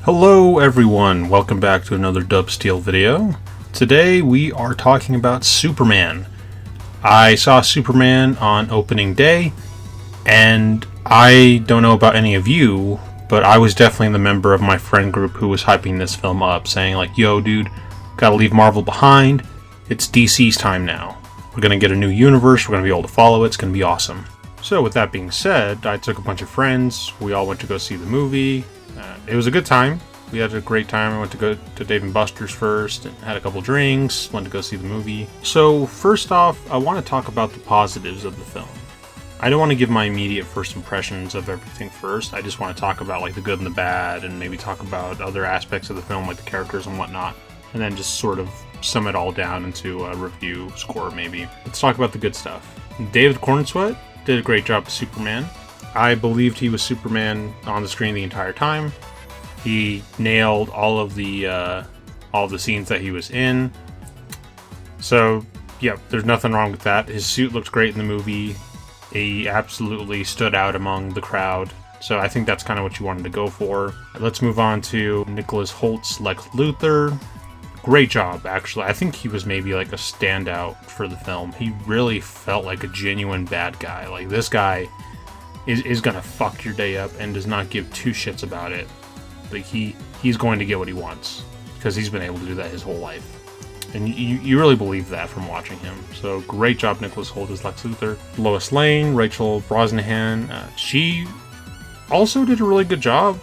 Hello everyone, welcome back to another Dubb Steel video. Today we are talking about Superman. I saw Superman on opening day, and I don't know about any of you, but I was definitely the member of my friend group who was hyping this film up, saying like, yo dude, gotta leave Marvel behind, it's DC's time now. We're gonna get a new universe, we're gonna be able to follow it, it's gonna be awesome. So with that being said, I took a bunch of friends, we all went to go see the movie. It was a good time. We had a great time. I went to go to Dave & Buster's first, and had a couple drinks, went to go see the movie. So first off, I want to talk about the positives of the film. I don't want to give my immediate first impressions of everything first. I just want to talk about like the good and the bad, and maybe talk about other aspects of the film, like the characters and whatnot, and then just sort of sum it all down into a review score maybe. Let's talk about the good stuff. David Cornsweet did a great job as Superman. I believed he was Superman on the screen the entire time. He nailed all of the scenes that he was in. So, yeah, there's nothing wrong with that. His suit looked great in the movie. He absolutely stood out among the crowd. So I think that's kind of what you wanted to go for. Let's move on to Nicholas Holt's Lex Luthor. Great job, actually. I think he was maybe like a standout for the film. He really felt like a genuine bad guy. Like, this guy is gonna fuck your day up and does not give two shits about it. Like, he's going to get what he wants, because he's been able to do that his whole life. And you really believe that from watching him. So great job, Nicholas Hoult as Lex Luthor. Lois Lane, Rachel Brosnahan, she also did a really good job,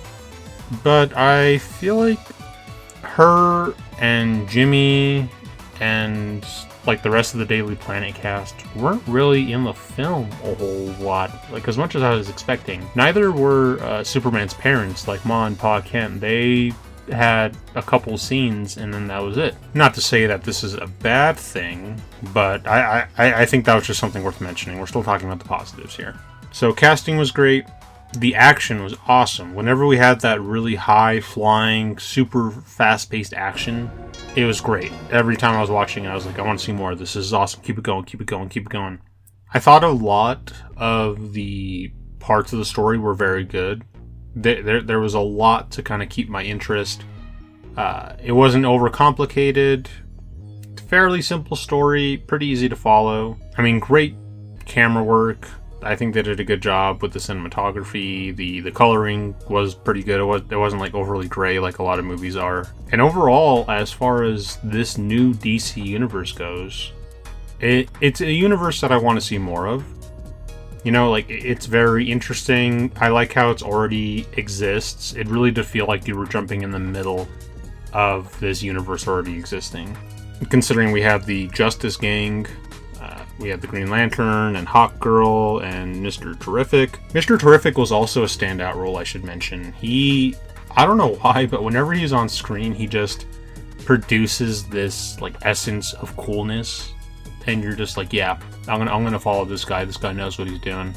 but I feel like her and Jimmy and like the rest of the Daily Planet cast weren't really in the film a whole lot, like as much as I was expecting. Neither were Superman's parents, like Ma and Pa Kent. They had a couple scenes and then that was it. Not to say that this is a bad thing, but I think that was just something worth mentioning. We're still talking about the positives here. So casting was great. The action was awesome. Whenever we had that really high flying, super fast-paced action, it was great. Every time I was watching it, I was like, I want to see more of this. This is awesome. Keep it going, keep it going, keep it going. I thought a lot of the parts of the story were very good. There was a lot to kind of keep my interest. It wasn't overcomplicated. Fairly simple story, pretty easy to follow. I mean, great camera work. I think they did a good job with the cinematography. The coloring was pretty good. It wasn't like overly gray like a lot of movies are. And overall, as far as this new DC universe goes, it's a universe that I want to see more of. You know, like, it's very interesting. I like how it's already exists. It really did feel like you were jumping in the middle of this universe already existing. Considering we have the Justice Gang, we had the Green Lantern and Hawkgirl and Mr. Terrific. Mr. Terrific was also a standout role, I should mention. I don't know why, but whenever he's on screen, he just produces this like essence of coolness, and you're just like, yeah, I'm gonna follow this guy. This guy knows what he's doing.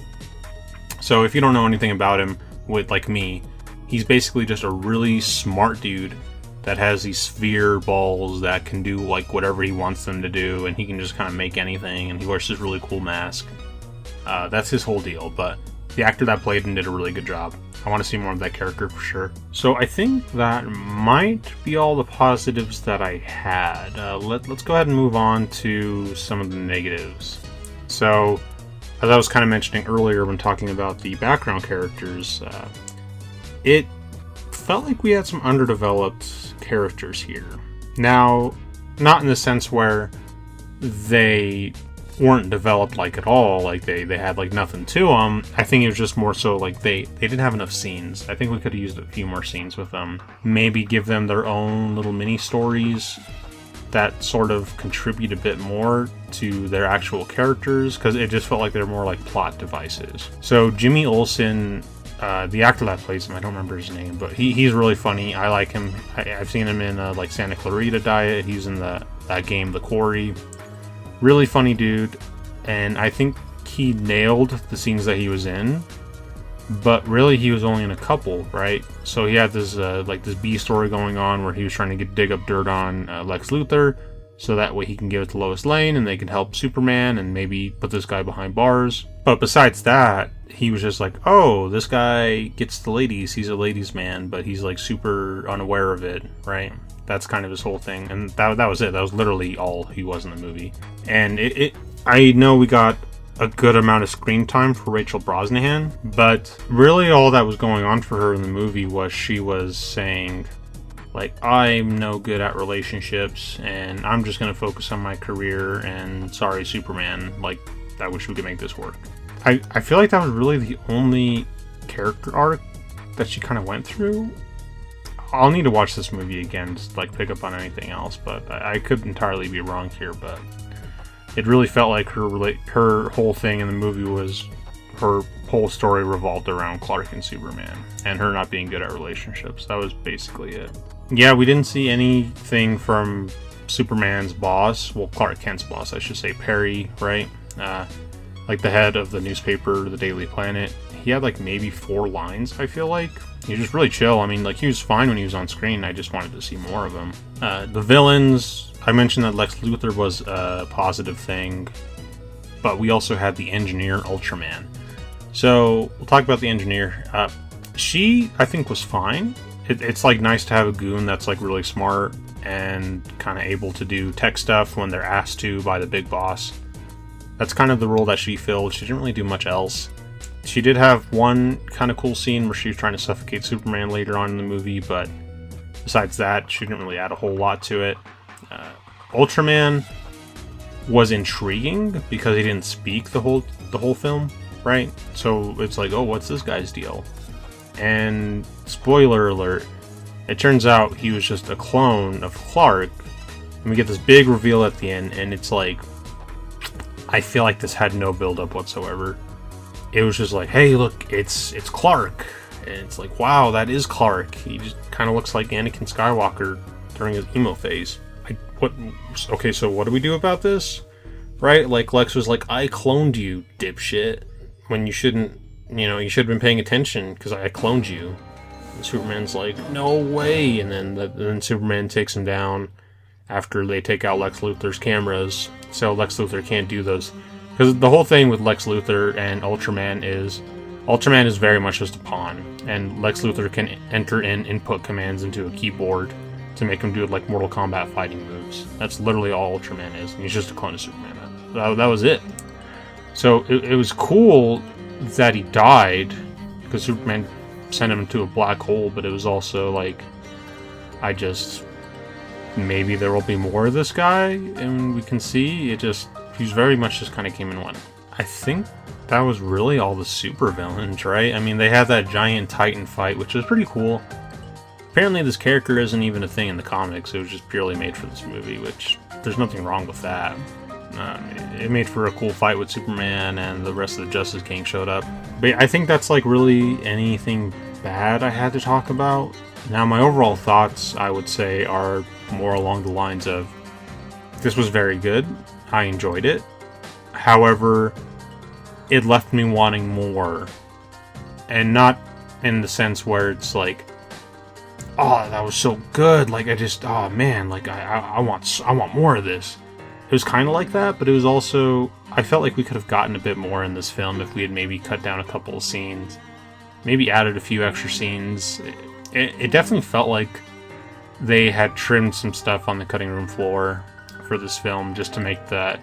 So if you don't know anything about him, with like me, he's basically just a really smart dude that has these sphere balls that can do like whatever he wants them to do, and he can just kind of make anything, and he wears this really cool mask. That's his whole deal, but the actor that played him did a really good job. I want to see more of that character for sure. So I think that might be all the positives that I had. Let's go ahead and move on to some of the negatives. So, as I was kind of mentioning earlier when talking about the background characters, it felt like we had some underdeveloped characters here. Now, not in the sense where they weren't developed like at all, like they had like nothing to them. I think it was just more so like they didn't have enough scenes. I think we could have used a few more scenes with them. Maybe give them their own little mini stories that sort of contribute a bit more to their actual characters, because it just felt like they're more like plot devices. So Jimmy Olsen, the actor that plays him, I don't remember his name, but he's really funny. I like him. I've seen him in like Santa Clarita Diet. He's in that game The Quarry. Really funny dude, and I think he nailed the scenes that he was in, but really he was only in a couple, right? So he had this like this B story going on where he was trying to dig up dirt on Lex Luthor, so that way he can give it to Lois Lane and they can help Superman and maybe put this guy behind bars. But besides that, he was just like, oh, this guy gets the ladies. He's a ladies' man, but he's like super unaware of it, right? That's kind of his whole thing. And that was it. That was literally all he was in the movie. And I know we got a good amount of screen time for Rachel Brosnahan, but really all that was going on for her in the movie was she was saying, like, I'm no good at relationships, and I'm just going to focus on my career, and sorry, Superman, like, I wish we could make this work. I feel like that was really the only character arc that she kind of went through. I'll need to watch this movie again to, like, pick up on anything else, but I could entirely be wrong here, but it really felt like her whole thing in the movie was her whole story revolved around Clark and Superman, and her not being good at relationships. That was basically it. Yeah, we didn't see anything from Superman's boss, well, Clark Kent's boss, I should say, Perry, right? Like the head of the newspaper, the Daily Planet. He had like maybe 4 lines, I feel like. He was just really chill. I mean, like, he was fine when he was on screen. I just wanted to see more of him. The villains, I mentioned that Lex Luthor was a positive thing, but we also had the engineer Ultraman. So we'll talk about the engineer. She, I think, was fine. It's like nice to have a goon that's like really smart and kind of able to do tech stuff when they're asked to by the big boss. That's kind of the role that she filled. She didn't really do much else. She did have one kind of cool scene where she was trying to suffocate Superman later on in the movie, but besides that, she didn't really add a whole lot to it. Ultraman was intriguing because he didn't speak the whole film, right? So it's like, oh, what's this guy's deal? And spoiler alert, it turns out he was just a clone of Clark. And we get this big reveal at the end, and it's like, I feel like this had no build-up whatsoever. It was just like, hey, look, it's Clark. And it's like, wow, that is Clark. He just kind of looks like Anakin Skywalker during his emo phase. Okay, so what do we do about this? Right? Like, Lex was like, I cloned you, dipshit. When you shouldn't, you should have been paying attention because I cloned you. And Superman's like, no way. And then Superman takes him down after they take out Lex Luthor's cameras. So Lex Luthor can't do those. Because the whole thing with Lex Luthor and Ultraman is very much just a pawn. And Lex Luthor can enter in input commands into a keyboard to make him do like Mortal Kombat fighting moves. That's literally all Ultraman is. And he's just a clone of Superman. That was it. So it was cool that he died because Superman sent him into a black hole, but it was also like, maybe there will be more of this guy and we can see he's very much just kind of came and went. I think that was really all the supervillains, right? I mean, they had that giant Titan fight, which was pretty cool. Apparently this character isn't even a thing in the comics. It was just purely made for this movie, which there's nothing wrong with that. It made for a cool fight with Superman and the rest of the Justice Gang showed up. But I think that's like really anything bad I had to talk about. Now, my overall thoughts, I would say, are more along the lines of, this was very good. I enjoyed it. However, it left me wanting more. And not in the sense where it's like, oh, that was so good. Like, oh man, like I want more of this. It was kind of like that, but it was also, I felt like we could have gotten a bit more in this film if we had maybe cut down a couple of scenes, maybe added a few extra scenes. It definitely felt like they had trimmed some stuff on the cutting room floor for this film just to make that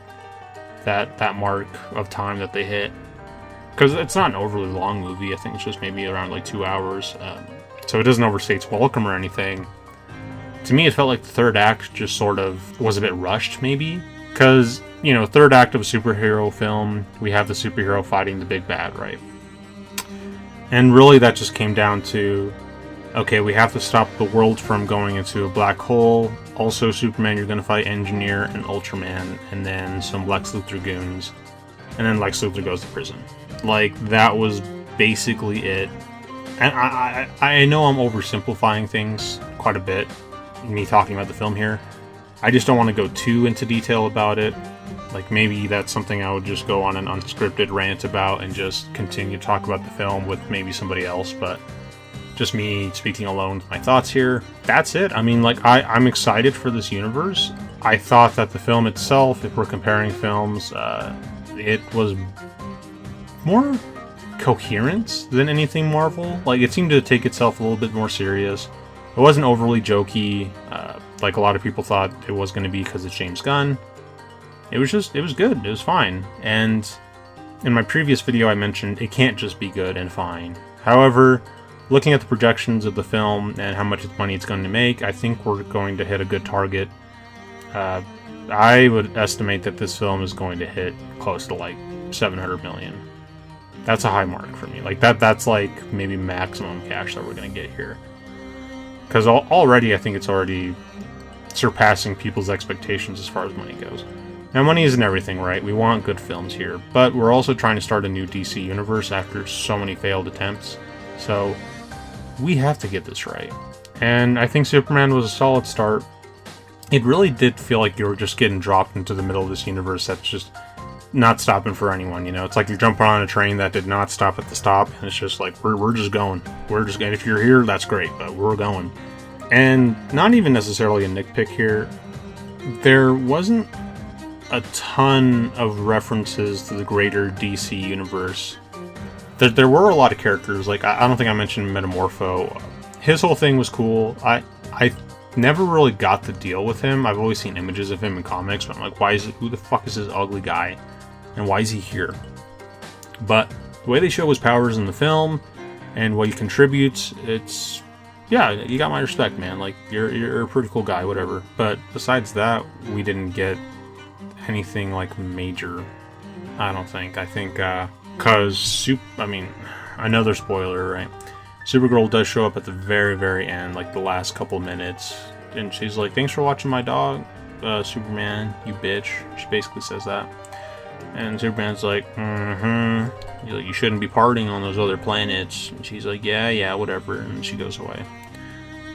mark of time that they hit. Because it's not an overly long movie. I think it's just maybe around like 2 hours. So it doesn't overstay its welcome or anything. To me, it felt like the third act just sort of was a bit rushed, maybe. Because, third act of a superhero film, we have the superhero fighting the big bad, right? And really that just came down to, okay, we have to stop the world from going into a black hole. Also, Superman, you're going to fight Engineer and Ultraman, and then some Lex Luthor goons. And then Lex Luthor goes to prison. Like, that was basically it. And I know I'm oversimplifying things quite a bit, me talking about the film here. I just don't want to go too into detail about it. Like, maybe that's something I would just go on an unscripted rant about and just continue to talk about the film with maybe somebody else, but just me speaking alone with my thoughts here. That's it. I mean, like, I'm excited for this universe. I thought that the film itself, if we're comparing films, it was more coherent than anything Marvel. Like, it seemed to take itself a little bit more serious. It wasn't overly jokey, like a lot of people thought it was going to be because it's James Gunn. It was good. It was fine. And in my previous video, I mentioned it can't just be good and fine. However, looking at the projections of the film and how much money it's going to make, I think we're going to hit a good target. I would estimate that this film is going to hit close to like 700 million. That's a high mark for me. Like that's like maybe maximum cash that we're going to get here. Because already, I think it's already surpassing people's expectations as far as money goes. Now, money isn't everything, right? We want good films here, but we're also trying to start a new DC universe after so many failed attempts. So we have to get this right. And I think Superman was a solid start. It really did feel like you were just getting dropped into the middle of this universe that's just not stopping for anyone, you know? It's like you're jumping on a train that did not stop at the stop, and it's just like, we're just going. We're just going. If you're here, that's great, but we're going. And not even necessarily a nitpick here, there wasn't a ton of references to the greater DC universe. There were a lot of characters, like, I don't think I mentioned Metamorpho. His whole thing was cool. I never really got the deal with him. I've always seen images of him in comics, but I'm like, who the fuck is this ugly guy? And why is he here? But the way they show his powers in the film and what he contributes, it's, yeah, you got my respect, man. Like, you're a pretty cool guy, whatever. But besides that, we didn't get anything like major, I don't think. I think, another spoiler, right? Supergirl does show up at the very, very end, like the last couple minutes, and she's like, "Thanks for watching my dog, Superman, you bitch." She basically says that. And Superman's like, you shouldn't be partying on those other planets. And she's like, yeah, whatever. And she goes away.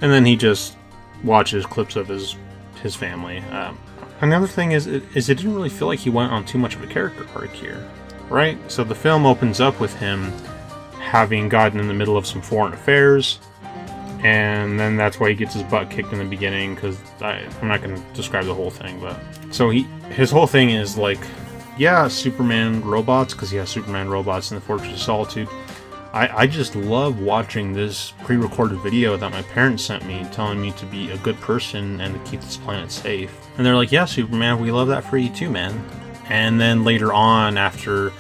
And then he just watches clips of his family. Another thing is it didn't really feel like he went on too much of a character arc here, right? So the film opens up with him having gotten in the middle of some foreign affairs, and then that's why he gets his butt kicked in the beginning, because I'm not going to describe the whole thing, but so his whole thing is like, yeah, Superman robots, because he has Superman robots in the Fortress of Solitude. I just love watching this pre-recorded video that my parents sent me, telling me to be a good person and to keep this planet safe. And they're like, yeah, Superman, we love that for you too, man. And then later on, after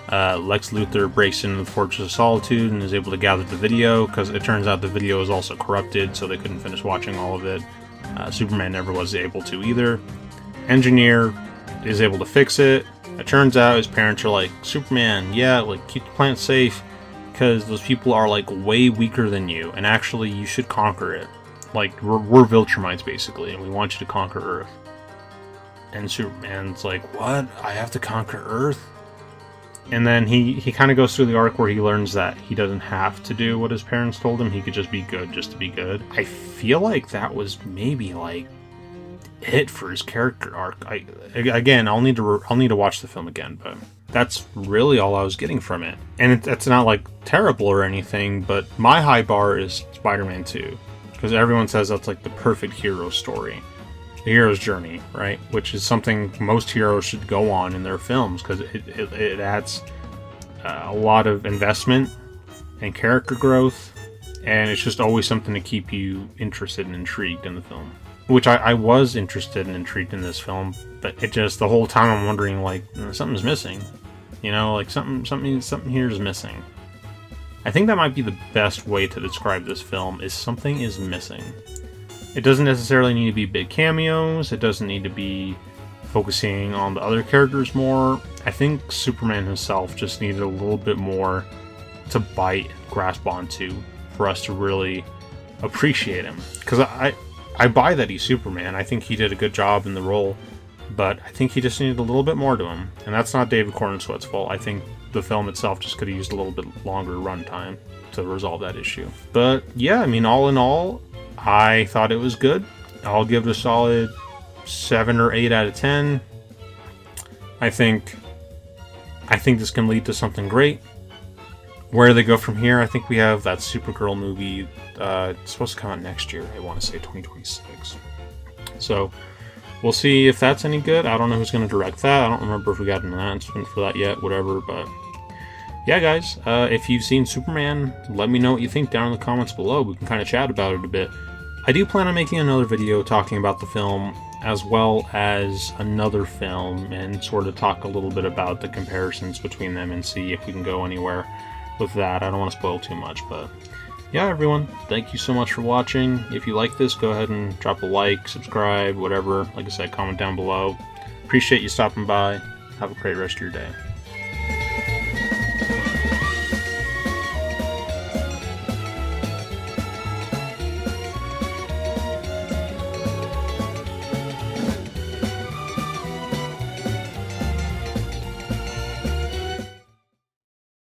Lex Luthor breaks into the Fortress of Solitude and is able to gather the video, because it turns out the video is also corrupted, so they couldn't finish watching all of it. Superman never was able to either. Engineer is able to fix it. It turns out his parents are like, Superman, yeah, like, keep the planet safe, because those people are like way weaker than you, and actually you should conquer it. Like, we're Viltrumites basically, and we want you to conquer Earth. And Superman's like, what? I have to conquer Earth? And then he kind of goes through the arc where he learns that he doesn't have to do what his parents told him. He could just be good just to be good. I feel like that was maybe like it for his character arc. I'll need to watch the film again, but that's really all I was getting from it. And it's not like terrible or anything, but my high bar is Spider-Man 2, because everyone says that's like the perfect hero story. The hero's journey, right? Which is something most heroes should go on in their films, because it adds a lot of investment and character growth, and it's just always something to keep you interested and intrigued in the film. Which I was interested and intrigued in this film, but it just, the whole time I'm wondering, like, something's missing. You know, like something here is missing. I think that might be the best way to describe this film, is something is missing. It doesn't necessarily need to be big cameos. It doesn't need to be focusing on the other characters more. I think Superman himself just needed a little bit more to grasp onto for us to really appreciate him. Because I buy that he's Superman. I think he did a good job in the role, but I think he just needed a little bit more to him. And that's not David Corenswet's fault. I think the film itself just could have used a little bit longer runtime to resolve that issue. But yeah, I mean, all in all, I thought it was good. I'll give it a solid 7 or 8 out of 10. I think this can lead to something great. Where they go from here, I think we have that Supergirl movie. It's supposed to come out next year. I want to say 2026. So we'll see if that's any good. I don't know who's going to direct that. I don't remember if we got an announcement for that yet, whatever. But yeah, guys, if you've seen Superman, let me know what you think down in the comments below. We can kind of chat about it a bit. I do plan on making another video talking about the film as well as another film and sort of talk a little bit about the comparisons between them and see if we can go anywhere with that. I don't want to spoil too much, but yeah, everyone, thank you so much for watching. If you like this, go ahead and drop a like, subscribe, whatever. Like I said, comment down below. Appreciate you stopping by. Have a great rest of your day.